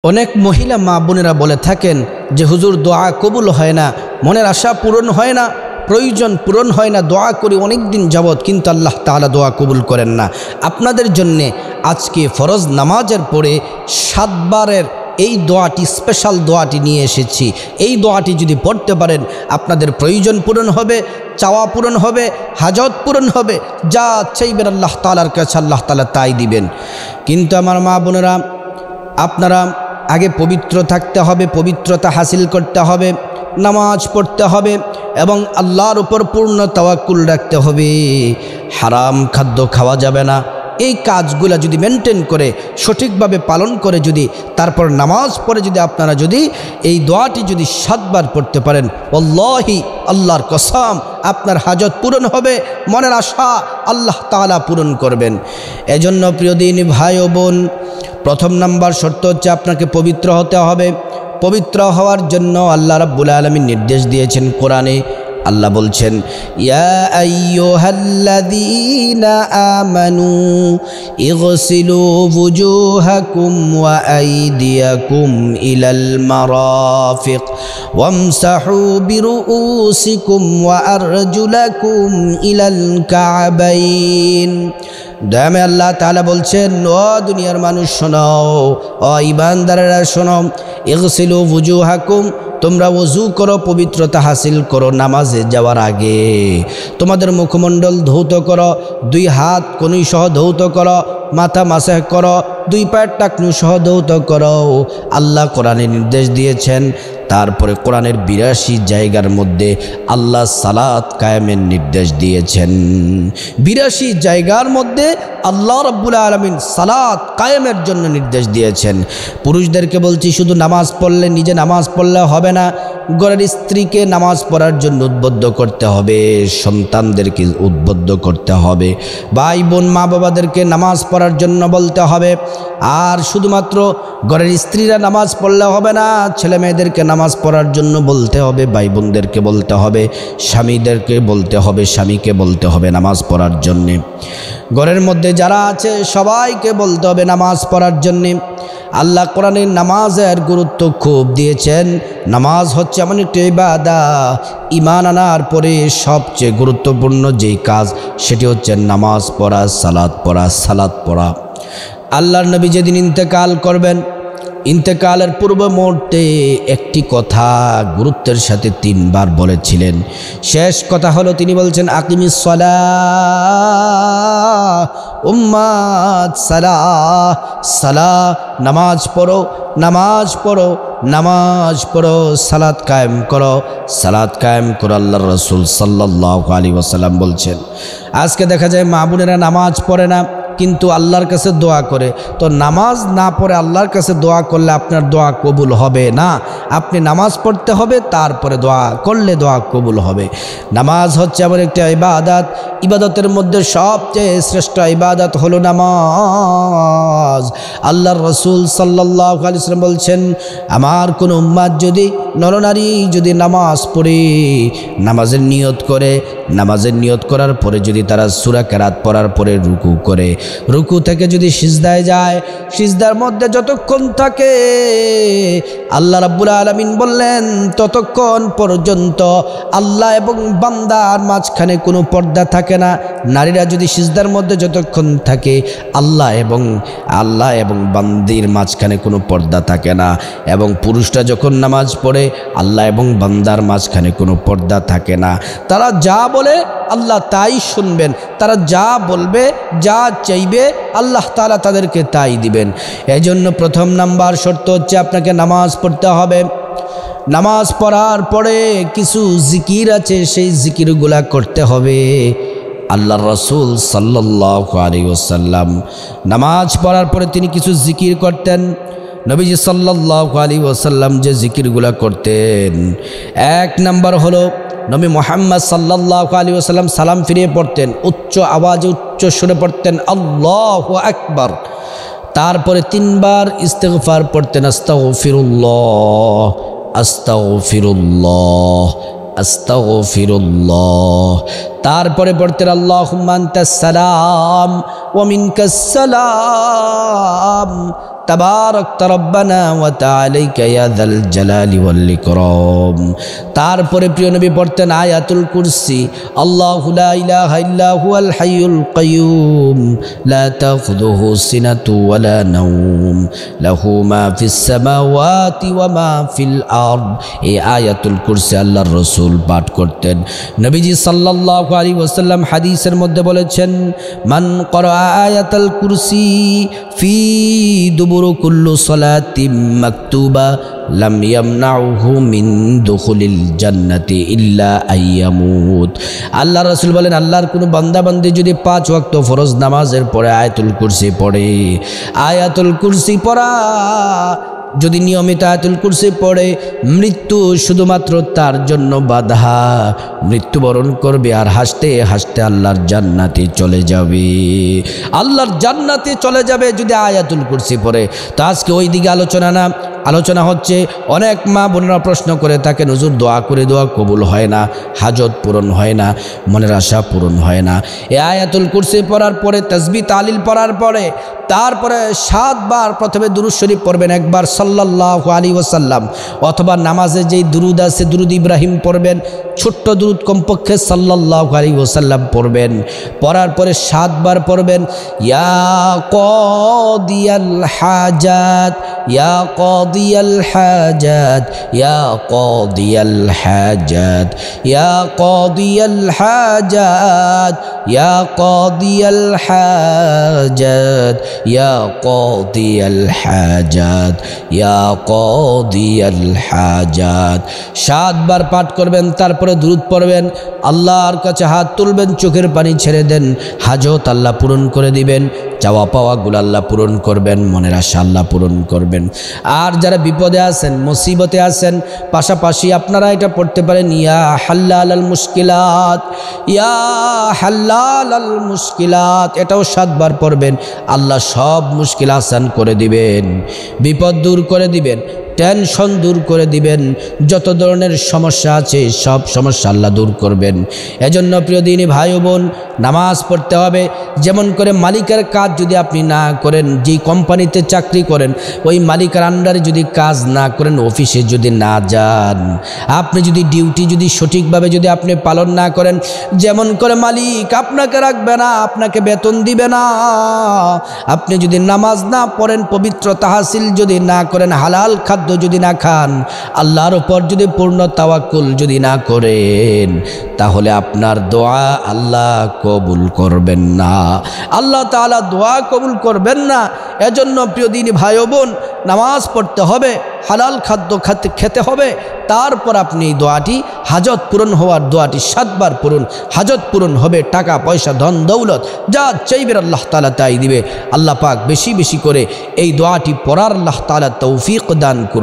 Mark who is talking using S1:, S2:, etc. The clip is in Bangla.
S1: অনেক মহিলা মা বোনেরা বলে থাকেন যে হুজুর দোয়া কবুল হয় না, মনের আশা পূরণ হয় না, প্রয়োজন পূরণ হয় না, দোয়া করি অনেক দিন যাবৎ কিন্তু আল্লাহ তাআলা দোয়া কবুল করেন না। আপনাদের জন্যে আজকে ফরজ নামাজের পরে 7 বারের এই দোয়াটি, স্পেশাল দোয়াটি নিয়ে এসেছি। এই দোয়াটি যদি পড়তে পারেন আপনাদের প্রয়োজন পূরণ হবে, চাওয়া পূরণ হবে, হাজত পূরণ হবে, যা চাইবেন আল্লাহ তাআলার কাছে আল্লাহ তাআলা তাই দিবেন। কিন্তু আমার মা বোনেরা, আপনারা আগে পবিত্র থাকতে হবে, পবিত্রতা হাসিল করতে হবে, নামাজ পড়তে হবে এবং আল্লাহর উপর পূর্ণ তাওয়াক্কুল রাখতে হবে। হারাম খাদ্য খাওয়া যাবে না। এই কাজগুলো যদি মেনটেন করে সঠিকভাবে পালন করে যদি তারপর নামাজ পড়ে যদি আপনারা যদি এই দোয়াটি যদি 7 বার পড়তে পারেন, আল্লাহি আল্লাহর কসম আপনার হাজত পূরণ হবে, মনের আশা আল্লাহ তাআলা পূরণ করবেন। এজন্য প্রিয় দিনী ভাই ও বোন, প্রথম নাম্বার শর্ত হচ্ছে আপনাকে পবিত্র হতে হবে। পবিত্র হওয়ার জন্য আল্লাহ রাব্বুল আলামিন নির্দেশ দিয়েছেন কোরআনে। আল্লাহ বলছেন, ইয়া আইয়ুহাল্লাযীনা আমানু ইগসিলু ওয়ুজুহাকুম ওয়া আইদিয়াকুম ইলাল মারাফিক ওয়ামসাহু বিরুউসিকুম ওয়া আরজুলাকুম ইলাল কা'বাইন। দয়াময় আল্লাহ তাআলা বলছেন, ও দুনিয়ার মানুষ শোনো, ও ঈমানদারেরা শোনো, ইগসিলু ওয়ুজুহাকুম, তোমরা ওযু করো, পবিত্রতা হাসিল করো নামাজে যাওয়ার আগে। তোমাদের মুখমণ্ডল ধৌত করো, 2 হাত কনুই সহ ধৌত করো, মাথা মাসাহ করো, 2 পায়ের টাকনু সহ ধৌত করো। আল্লাহ কোরআনে নির্দেশ দিয়েছেন। তারপরে কোরআনের 82 জায়গার মধ্যে আল্লাহ সালাত কায়েমের নির্দেশ দিয়েছেন। 82 জায়গার মধ্যে আল্লাহ রাব্বুল আলামিন সালাত কায়েমের জন্য নির্দেশ দিয়েছেন। পুরুষদেরকে বলছি, শুধু নামাজ পড়লে, নিজে নামাজ পড়লে হবে না, ঘরের স্ত্রীকে নামাজ পড়ার জন্য উদ্বুদ্ধ করতে হবে, সন্তানদেরকে উদ্বুদ্ধ করতে হবে, ভাই বোন মা বাবাদেরকে নামাজ পড়ার জন্য বলতে হবে। আর শুধুমাত্র ঘরের স্ত্রীরা নামাজ পড়লে হবে না, ছেলে মেয়েদেরকে নামাজ পড়ার জন্য বলতে হবে, ভাই বোনদেরকে বলতে হবে, স্বামীদেরকে বলতে হবে, স্বামীকে বলতে হবে নামাজ পড়ার জন্যে। ঘরের মধ্যে যারা আছে সবাইকে বলতে হবে নামাজ পড়ার জন্যে। আল্লাহ কোরআনে নামাজের গুরুত্ব খুব দিয়েছেন। নামাজ হচ্ছে এমন একটি ইবাদত, ঈমান আনার পরে সবচেয়ে গুরুত্বপূর্ণ যেই কাজ সেটি হচ্ছে নামাজ পড়া, সালাত পড়া, সালাত পড়া। আল্লাহর নবী যেদিন ইন্তেকাল করবেন, ইন্তেকালের পূর্ব মুহূর্তে একটি কথা গুরুত্বের সাথে 3 বার বলেছিলেন। শেষ কথা হলো তিনি বলছেন, আকিমিস সালাহ উম্মাত সালাহ, সালাহ নামাজ পড়ো, নামাজ পড়ো, নামাজ পড়ো, সালাত কায়েম করো, সালাত কায়েম করো। আল্লাহর রাসূল সাল্লাল্লাহু আলাইহি ওয়াসাল্লাম বলছেন। আজকে দেখা যায় মা বোনেরা নামাজ পড়ে না কিন্তু আল্লাহর কাছে দোয়া করে। তো নামাজ না পড়ে আল্লাহর কাছে দোয়া করলে আপনার দোয়া কবুল হবে না। আপনি নামাজ পড়তে হবে, তারপরে দোয়া করলে দোয়া কবুল হবে। নামাজ হচ্ছে এমন একটা ইবাদত, ইবাদতের মধ্যে সবচেয়ে শ্রেষ্ঠ ইবাদত হলো নামাজ। আল্লাহর রাসূল সাল্লাল্লাহু আলাইহি ওয়াসাল্লাম বলছেন, আমার কোন উম্মত যদি, নরনারী যদি নামাজ পড়ে, নামাজের নিয়ত করে, নামাজের নিয়ত করার পরে যদি তারা সূরা কেরাত পড়ার পরে রুকু করে, রুকু থেকে যদি সিজদায় যায়, সিজদার মধ্যে যতক্ষণ থাকে আল্লাহ রাব্বুল আলামিন বললেন ততক্ষণ পর্যন্ত আল্লাহ এবং বান্দার মাঝখানে কোনো পর্দা থাকে না। নারীরা যদি সিজদার মধ্যে যতক্ষণ থাকে আল্লাহ এবং বান্দির মাঝখানে কোনো পর্দা থাকে না। এবং পুরুষরা যখন নামাজ পড়ে আল্লাহ এবং বান্দার মাঝখানে কোনো পর্দা থাকে না। তারা যা বলে আল্লাহ তাই শুনবেন, তারা যা বলবে, যা চাইবে আল্লাহ তাআলা তাদেরকে তাই দিবেন। এই জন্য প্রথম নাম্বার শর্ত হচ্ছে আপনাকে নামাজ পড়তে হবে। নামাজ পড়ার পরে কিছু জিকির আছে, সেই জিকিরগুলা করতে হবে। আল্লাহর রাসূল সাল্লাল্লাহু আলাইহি ওয়াসাল্লাম নামাজ পড়ার পরে তিনি কিছু জিকির করতেন। নবীজি সাল্লাল্লাহু আলাইহি ওয়াসাল্লাম যে জিকিরগুলা করতেন, 1 নাম্বার হলো নবী মুহাম্মদ সাল্লাল্লাহু আলাইহি ওয়াসাল্লাম সালাম ফিরিয়ে পড়তেন, উচ্চ আওয়াজে উচ্চ সুরে পড়তেন আল্লাহু আকবার। তারপরে 3 বার ইস্তিগফার পড়তেন, আস্তাগফিরুল্লাহ, আস্তাগফিরুল্লাহ, আস্তাগফিরুল্লাহ। তারপরে পড়তেন আল্লাহুম্মা আনতাস সালাম ওয়া মিনকাস সালাম। তাবারাকতা রব্বানা ওয়া তাআলাইকা ইয়া যাল জালালি ওয়াল ইকরাম। তারপরে প্রিয় নবী পড়তেন আয়াতুল কুরসি, আল্লাহু লা ইলাহা ইল্লা হুয়াল হাইয়ুল কাইয়্যুম লা তাখুযুহু সিনাতু ওয়ালা নাওম লাহু মা ফিস সামাওয়াতি ওয়া মা ফিল আরদ। এই আয়াতুল কুরসি আল্লাহর রাসূল পাঠ করতেন। নবীজি সাল্লাল্লাহু আলাইহি ওয়াসাল্লাম হাদিসের মধ্যে বলেছেন, মান ক্বারা আয়াতুল কুরসি ফি দুবুরি কুল্লি সালাতিন মাকতুবা লাম ইয়ামনাউহু মিন দুখুলিল জান্নাতি ইল্লা আইয়ামুত। আল্লাহ রাসূল বলেন, আল্লাহর কোনো বান্দা বান্দি যদি 5 ওয়াক্ত ফরজ নামাজের পরে আয়াতুল কুরসি পড়ে, আয়াতুল কুরসি পড়া যদি নিয়মিত আয়াতুল কুরসি পড়ে, মৃত্যু শুধুমাত্র তার জন্য বাধা, মৃত্যুবরণ করবে আর হাসতে হাসতে আল্লাহর জান্নাতে চলে যাবে, আল্লাহর জান্নাতে চলে যাবে যদি আয়াতুল কুরসি পড়ে। তো আজকে ওই দিকে আলোচনা হচ্ছে। অনেক মা বোনেরা প্রশ্ন করে তাকে, হুজুর দোয়া করে দোয়া কবুল হয় না, হাজত পূরণ হয় না, মনের আশা পূরণ হয় না। এই আয়াতুল কুরসি পড়ার পরে তাসবিহ তাহলিল পড়ার পরে তারপরে 7 বার প্রথমে দুরূদ শরীফ পড়বেন, একবার সাল্লাল্লাহু আলাইহি ওয়াসাল্লাম, অথবা নামাজে যেই দুরূদ আছে দুরূদ ইব্রাহিম পড়বেন, ছোট্ট দুরূদ কমপক্ষে সাল্লাল্লাহু আলাইহি ওয়াসাল্লাম পড়বেন। পড়ার পরে 7 বার পড়বেন ইয়া কাদিয়াল হাজাত, ইয়া কাদিয়াল হাজাত, ইয়া কাদিয়াল হাজাত, ইয়া কাদিয়াল হাজাত, ইয়া কাদিয়াল হাজাত, ইয়া কাদিয়াল হাজাত, ইয়া কাদিয়াল হাজাত। 7 বার পাঠ করবেন। তারপরে দুরূদ পড়বেন, আল্লাহর কাছে হাত তুলবেন, চোখের পানি ছেড়ে দেন, হাজত আল্লাহ পূরণ করে দিবেন, চাওয়া পাওয়াগুলো আল্লাহ পূরণ করবেন, মনের আশা আল্লাহ পূরণ করবেন। আর যারা বিপদে আছেন, মুসিবতে আছেন, পাশাপাশি আপনারা এটা পড়তে পারেন ইয়া হাল্লাল আল মুশকিলাত, ইয়া হাল্লাল আল মুশকিলাত। এটাও 7 বার পড়বেন। আল্লাহ সব মুশকিল আসান করে দিবেন, বিপদ দূর করে দিবেন, টেনশন দূর করে দিবেন, যত ধরনের সমস্যা আছে সব সমস্যা আল্লাহ দূর করবেন। এজন্য প্রিয় দিনী ভাই ও বোন, নামাজ পড়তে হবে। যেমন করে মালিকের কাজ যদি আপনি না করেন, যেই কোম্পানিতে চাকরি করেন ওই মালিকের আন্ডারে যদি কাজ না করেন, অফিসে যদি না যান, আপনি যদি ডিউটি যদি সঠিকভাবে যদি আপনি পালন না করেন, যেমন করে মালিক আপনাকে রাখবে না, আপনাকে বেতন দিবে না। আপনি যদি নামাজ না পড়েন, পবিত্রতা হাসিল যদি না করেন, হালাল খাদ্য যদি না খান, আল্লাহর উপর যদি পূর্ণ তাওয়াক্কুল যদি না করেন, তাহলে আপনার দোয়া আল্লাহ কবুল করবেন না, আল্লাহ তাআলা দোয়া কবুল করবেন না। এজন্য প্রিয় দিনী ভাই ও বোন, নামাজ পড়তে হবে, হালাল খাদ্য খেতে হবে, তারপর আপনি এই দোয়াটি, হাজত পূরণ হওয়ার দোয়াটি 7 বার পড়ুন। হাজত পূরণ হবে, টাকা পয়সা ধন দৌলত যা চাইবেন আল্লাহ তাআলা তাই দিবে। আল্লাহ পাক বেশি বেশি করে এই দোয়াটি পড়ার আল্লাহ তাআলা তৌফিক দান করুক।